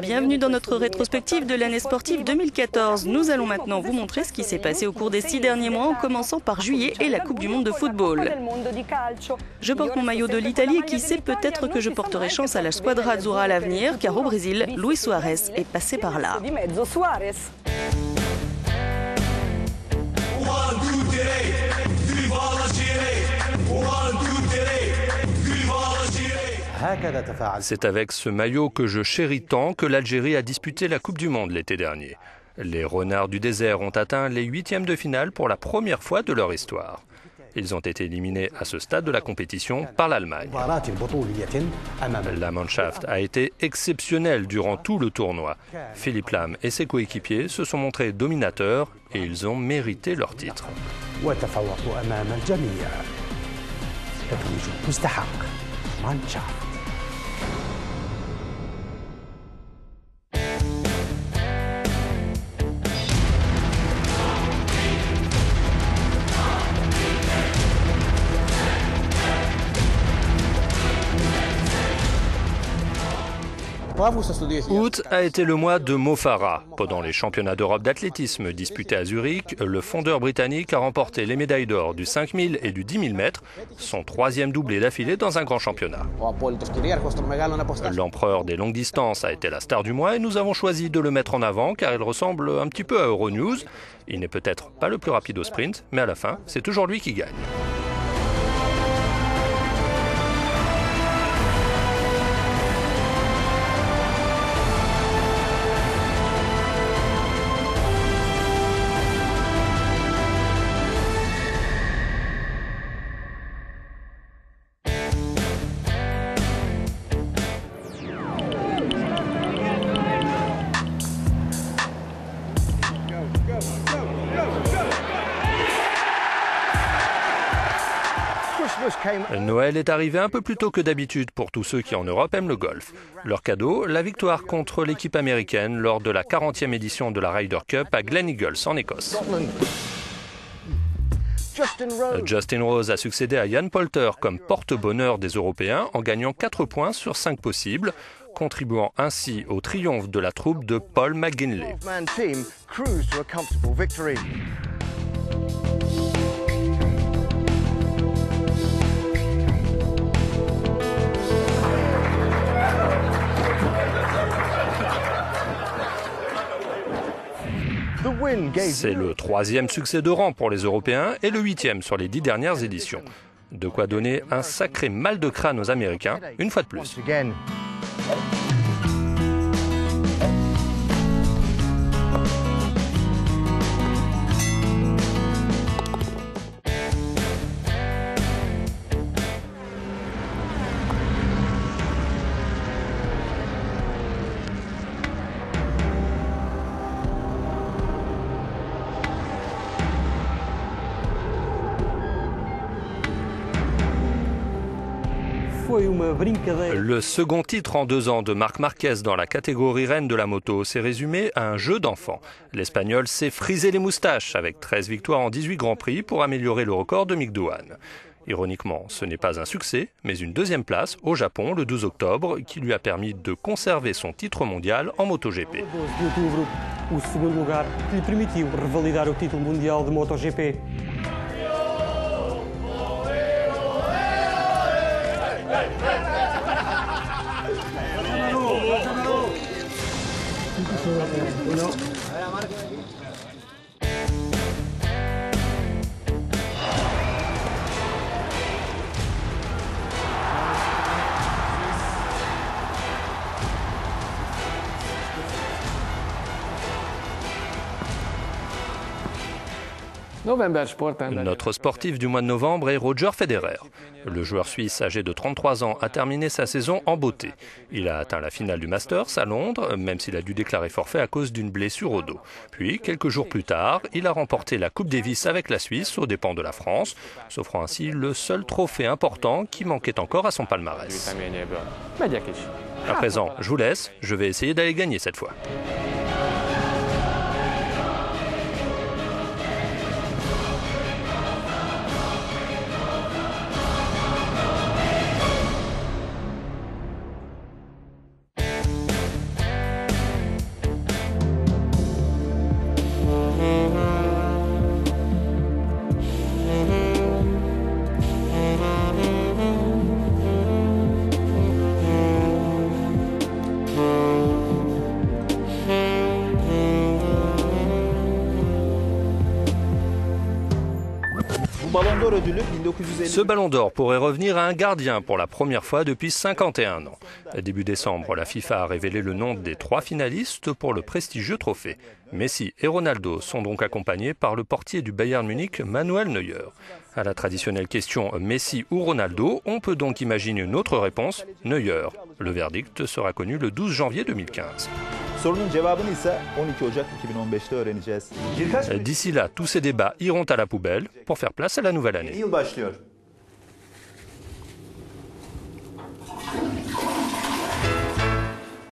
Bienvenue dans notre rétrospective de l'année sportive 2014. Nous allons maintenant vous montrer ce qui s'est passé au cours des 6 derniers mois en commençant par juillet et la Coupe du Monde de football. Je porte mon maillot de l'Italie et qui sait, peut-être que je porterai chance à la Squadra Azzurra à l'avenir, car au Brésil, Luis Suarez est passé par là. C'est avec ce maillot que je chéris tant que l'Algérie a disputé la Coupe du Monde l'été dernier. Les Renards du désert ont atteint les huitièmes de finale pour la première fois de leur histoire. Ils ont été éliminés à ce stade de la compétition par l'Allemagne. La Mannschaft a été exceptionnelle durant tout le tournoi. Philipp Lahm et ses coéquipiers se sont montrés dominateurs et ils ont mérité leur titre. Août a été le mois de Mo Farah. Pendant les championnats d'Europe d'athlétisme disputés à Zurich, le fondeur britannique a remporté les médailles d'or du 5000 et du 10 000 mètres, son troisième doublé d'affilée dans un grand championnat. L'empereur des longues distances a été la star du mois et nous avons choisi de le mettre en avant car il ressemble un petit peu à Euronews. Il n'est peut-être pas le plus rapide au sprint, mais à la fin, c'est toujours lui qui gagne. Noël est arrivé un peu plus tôt que d'habitude pour tous ceux qui en Europe aiment le golf. Leur cadeau, la victoire contre l'équipe américaine lors de la 40e édition de la Ryder Cup à Glen Eagles en Écosse. Justin Rose a succédé à Ian Poulter comme porte-bonheur des Européens en gagnant 4 points sur 5 possibles, contribuant ainsi au triomphe de la troupe de Paul McGinley. C'est le 3e succès de rang pour les Européens et le 8e sur les 10 dernières éditions. De quoi donner un sacré mal de crâne aux Américains, une fois de plus. Le second titre en 2 ans de Marc Marquez dans la catégorie reine de la moto s'est résumé à un jeu d'enfant. L'Espagnol s'est frisé les moustaches avec 13 victoires en 18 Grands Prix pour améliorer le record de Mick Doohan. Ironiquement, ce n'est pas un succès, mais une 2e place au Japon le 12 octobre qui lui a permis de conserver son titre mondial en MotoGP. O segundo lugar que lhe permitiu revalidar o título mundial de MotoGP. Notre sportif du mois de novembre est Roger Federer. Le joueur suisse âgé de 33 ans a terminé sa saison en beauté. Il a atteint la finale du Masters à Londres, même s'il a dû déclarer forfait à cause d'une blessure au dos. Puis, quelques jours plus tard, il a remporté la Coupe Davis avec la Suisse aux dépens de la France, s'offrant ainsi le seul trophée important qui manquait encore à son palmarès. À présent, je vous laisse, je vais essayer d'aller gagner cette fois. Ce ballon d'or pourrait revenir à un gardien pour la première fois depuis 51 ans. Début décembre, la FIFA a révélé le nom des 3 finalistes pour le prestigieux trophée. Messi et Ronaldo sont donc accompagnés par le portier du Bayern Munich, Manuel Neuer. À la traditionnelle question Messi ou Ronaldo, on peut donc imaginer une autre réponse, Neuer. Le verdict sera connu le 12 janvier 2015. D'ici là, tous ces débats iront à la poubelle pour faire place à la nouvelle année.